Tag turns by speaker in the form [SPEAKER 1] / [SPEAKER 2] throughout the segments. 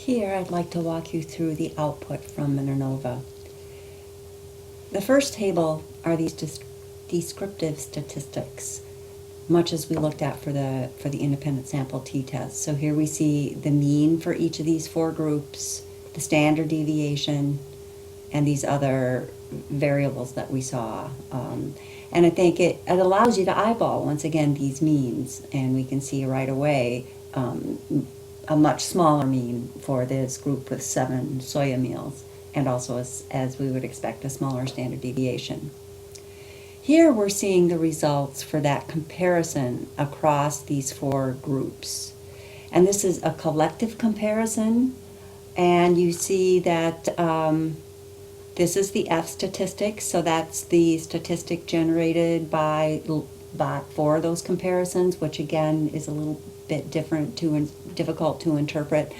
[SPEAKER 1] Here I'd like to walk you through the output from an Anova. The first table are these descriptive statistics, much as we looked at for the independent sample t-test. So here we see the mean for each of these four groups, the standard deviation, and these other variables that we saw. And I think it allows you to eyeball, once again, these means, and we can see right away a much smaller mean for this group with 7 soya meals, and also, as we would expect, a smaller standard deviation. Here we're seeing the results for that comparison across these 4 groups. And this is a collective comparison, and you see that this is the F statistic, so that's the statistic generated for those comparisons, which again is a little bit difficult to interpret.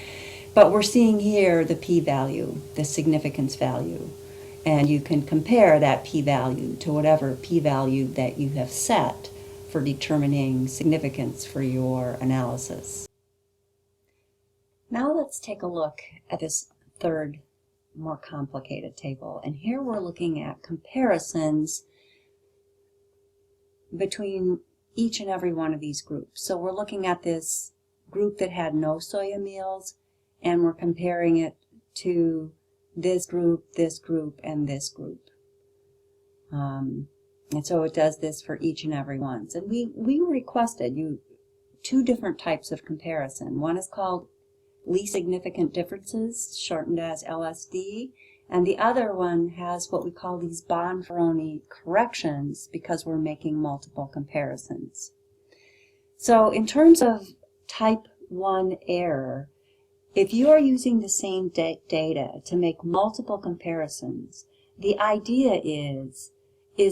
[SPEAKER 1] But we're seeing here the p-value, the significance value. And you can compare that p-value to whatever p-value that you have set for determining significance for your analysis. Now let's take a look at this third, more complicated table. And here we're looking at comparisons between each and every one of these groups. So we're looking at this group that had no soya meals, and we're comparing it to this group, and this group. And so it does this for each and every one. And we requested 2 different types of comparison. One is called least significant differences, shortened as LSD, and the other one has what we call these Bonferroni corrections, because we're making multiple comparisons. So in terms of type 1 error, if you are using the same data to make multiple comparisons, the idea is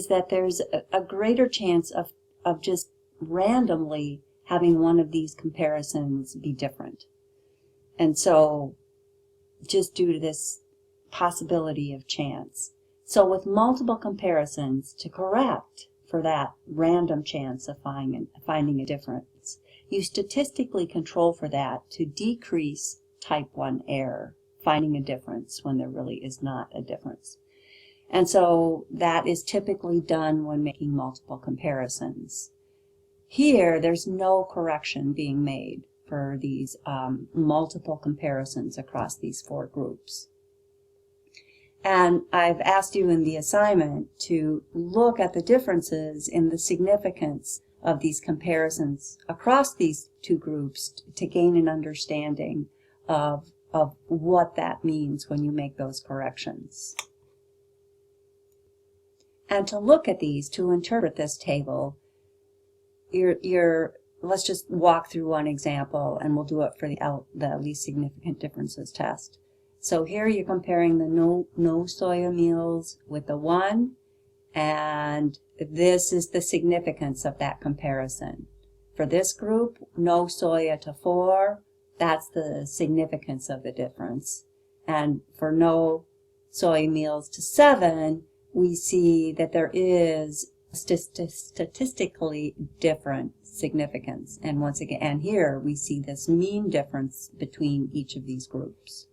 [SPEAKER 1] that there's a greater chance of just randomly having one of these comparisons be different. And so just due to this possibility of chance. So with multiple comparisons, to correct for that random chance of finding a difference, you statistically control for that to decrease type 1 error, finding a difference when there really is not a difference. And so that is typically done when making multiple comparisons. Here, there's no correction being made for these multiple comparisons across these 4 groups. And I've asked you in the assignment to look at the differences in the significance of these comparisons across these 2 groups to gain an understanding of what that means when you make those corrections. And to look at these, to interpret this table, let's just walk through one example, and we'll do it for the least significant differences test. So here you're comparing the no soya meals with the 1, and this is the significance of that comparison. For this group, no soya to 4, that's the significance of the difference. And for no soy meals to 7, we see that there is statistically different significance. And once again, and here we see this mean difference between each of these groups.